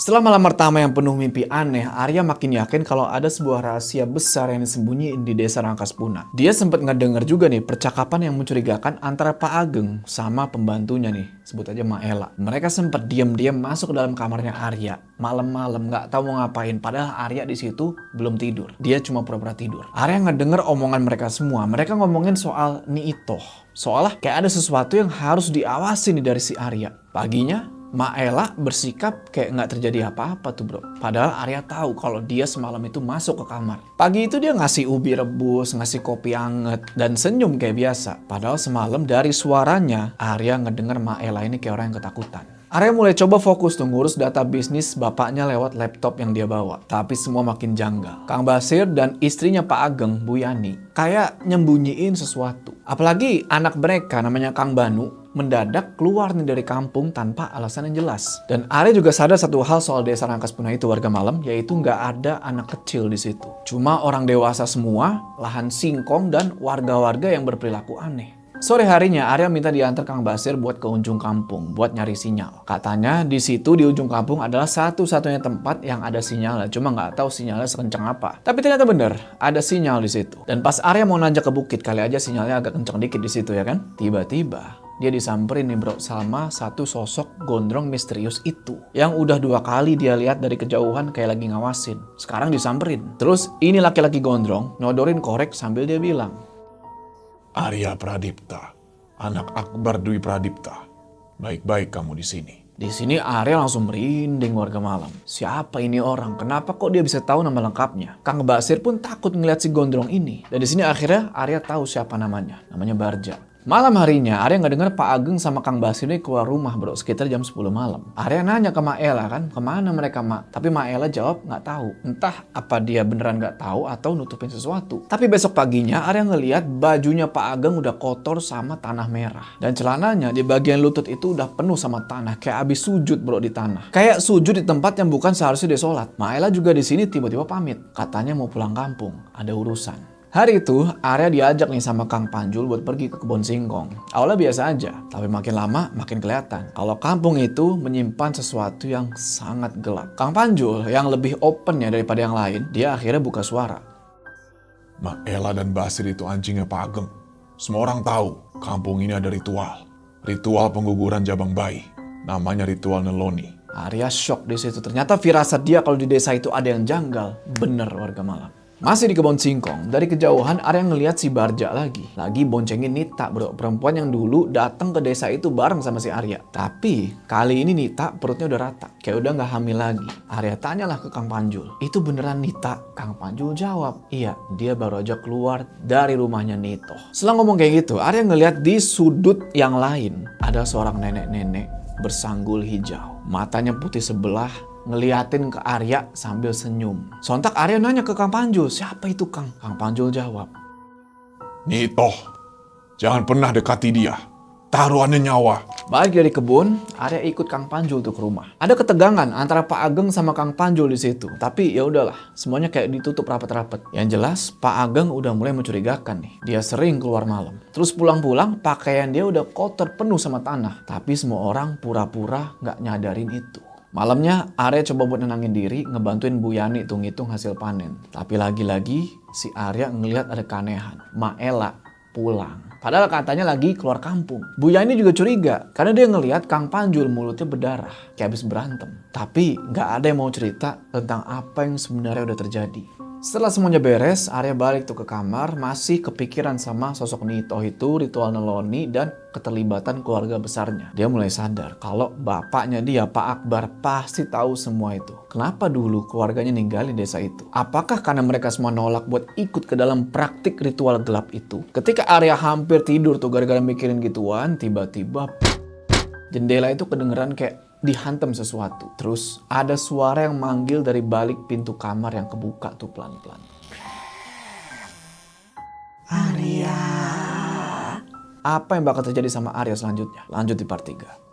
Setelah malam pertama yang penuh mimpi aneh, Arya makin yakin kalau ada sebuah rahasia besar yang disembunyiin di desa Rangkaspuna. Dia sempat ngedenger juga nih percakapan yang mencurigakan antara Pak Ageng sama pembantunya nih, sebut aja Maela. Mereka sempat diam-diam masuk ke dalam kamarnya Arya. Malam-malam nggak tahu mau ngapain, padahal Arya di situ belum tidur. Dia cuma pura-pura tidur. Arya ngedenger omongan mereka semua. Mereka ngomongin soal Niitoh. Seolah kayak ada sesuatu yang harus diawasi nih dari si Arya. Paginya, Maela bersikap kayak nggak terjadi apa-apa tuh bro. Padahal Arya tahu kalau dia semalam itu masuk ke kamar. Pagi itu dia ngasih ubi rebus, ngasih kopi anget, dan senyum kayak biasa. Padahal semalam dari suaranya, Arya ngedenger Maela ini kayak orang yang ketakutan. Arya mulai coba fokus tuh ngurus data bisnis bapaknya lewat laptop yang dia bawa. Tapi semua makin janggal. Kang Basir dan istrinya Pak Ageng, Bu Yani, kayak nyembunyiin sesuatu. Apalagi anak mereka namanya Kang Banu mendadak keluar nih dari kampung tanpa alasan yang jelas. Dan Arya juga sadar satu hal soal desa Rangkaspuna itu warga malam, yaitu nggak ada anak kecil di situ. Cuma orang dewasa semua, lahan singkong, dan warga-warga yang berperilaku aneh. Sore harinya, Arya minta diantar Kang Basir buat ke ujung kampung, buat nyari sinyal. Katanya di situ di ujung kampung adalah satu-satunya tempat yang ada sinyalnya, cuma nggak tahu sinyalnya sekencang apa. Tapi ternyata bener, ada sinyal di situ. Dan pas Arya mau nanjak ke bukit, kali aja sinyalnya agak kencang dikit di situ ya kan? Tiba-tiba dia disamperin nih bro sama satu sosok gondrong misterius itu. Yang udah 2 kali dia lihat dari kejauhan kayak lagi ngawasin. Sekarang disamperin. Terus ini laki-laki gondrong nodorin korek sambil dia bilang, Arya Pradipta, anak Akbar Dwi Pradipta. Baik-baik kamu di sini. Di sini Arya langsung merinding warga malam. Siapa ini orang? Kenapa kok dia bisa tahu nama lengkapnya? Kang Basir pun takut ngeliat si gondrong ini. Dan di sini akhirnya Arya tahu siapa namanya. Namanya Barja. Malam harinya, Arya nggak dengar Pak Ageng sama Kang Basir ini keluar rumah bro, sekitar jam 10 malam. Arya nanya ke Maela kan, kemana mereka Mak? Tapi Maela jawab nggak tahu. Entah apa dia beneran nggak tahu atau nutupin sesuatu. Tapi besok paginya, Arya ngeliat bajunya Pak Ageng udah kotor sama tanah merah. Dan celananya di bagian lutut itu udah penuh sama tanah, kayak abis sujud bro di tanah. Kayak sujud di tempat yang bukan seharusnya dia sholat. Maela juga di sini tiba-tiba pamit, katanya mau pulang kampung, ada urusan. Hari itu, Arya diajak nih sama Kang Panjul buat pergi ke kebun singkong. Awalnya biasa aja, tapi makin lama makin kelihatan kalau kampung itu menyimpan sesuatu yang sangat gelap. Kang Panjul yang lebih open ya daripada yang lain, dia akhirnya buka suara. Maela dan Basir itu anjingnya Pak Ageng. Semua orang tahu kampung ini ada ritual. Ritual pengguguran jabang bayi. Namanya ritual Neloni. Arya shock di situ. Ternyata firasat dia kalau di desa itu ada yang janggal. Bener warga malam. Masih di kebun singkong, dari kejauhan Arya ngelihat si Barja lagi boncengin Nita bro, perempuan yang dulu datang ke desa itu bareng sama si Arya. Tapi kali ini Nita perutnya udah rata, kayak udah nggak hamil lagi. Arya tanyalah ke Kang Panjul, itu beneran Nita? Kang Panjul jawab, iya, dia baru aja keluar dari rumahnya Nito. Setelah ngomong kayak gitu, Arya ngelihat di sudut yang lain ada seorang nenek-nenek bersanggul hijau, matanya putih sebelah, ngeliatin ke Arya sambil senyum. Sontak Arya nanya ke Kang Panjul, siapa itu Kang? Kang Panjul jawab, Niitoh, jangan pernah dekati dia. Taruhannya nyawa. balik dari kebun, Arya ikut Kang Panjul tuh ke rumah. Ada ketegangan antara Pak Ageng sama Kang Panjul di situ. Tapi ya udahlah, semuanya kayak ditutup rapat-rapat. Yang jelas, Pak Ageng udah mulai mencurigakan nih. Dia sering keluar malam. Terus pulang-pulang, pakaian dia udah kotor penuh sama tanah. Tapi semua orang pura-pura nggak nyadarin itu. Malamnya, Arya coba buat nenangin diri, ngebantuin Bu Yani tuh ngitung hasil panen. Tapi lagi-lagi, si Arya ngelihat ada keanehan. Maela pulang. Padahal katanya lagi keluar kampung. Bu Yani juga curiga, karena dia ngelihat Kang Panjul mulutnya berdarah, kayak habis berantem. Tapi nggak ada yang mau cerita tentang apa yang sebenarnya udah terjadi. Setelah semuanya beres, Arya balik tuh ke kamar, masih kepikiran sama sosok Niitoh itu, ritual Neloni, dan keterlibatan keluarga besarnya. Dia mulai sadar kalau bapaknya dia, Pak Akbar, pasti tahu semua itu. Kenapa dulu keluarganya ninggalin desa itu? Apakah karena mereka semua nolak buat ikut ke dalam praktik ritual gelap itu? Ketika Arya hampir tidur tuh gara-gara mikirin gituan, tiba-tiba jendela itu kedengeran kayak dihantam sesuatu. Terus ada suara yang manggil dari balik pintu kamar yang kebuka tuh pelan-pelan. Arya. Apa yang bakal terjadi sama Arya selanjutnya? Lanjut di part 3.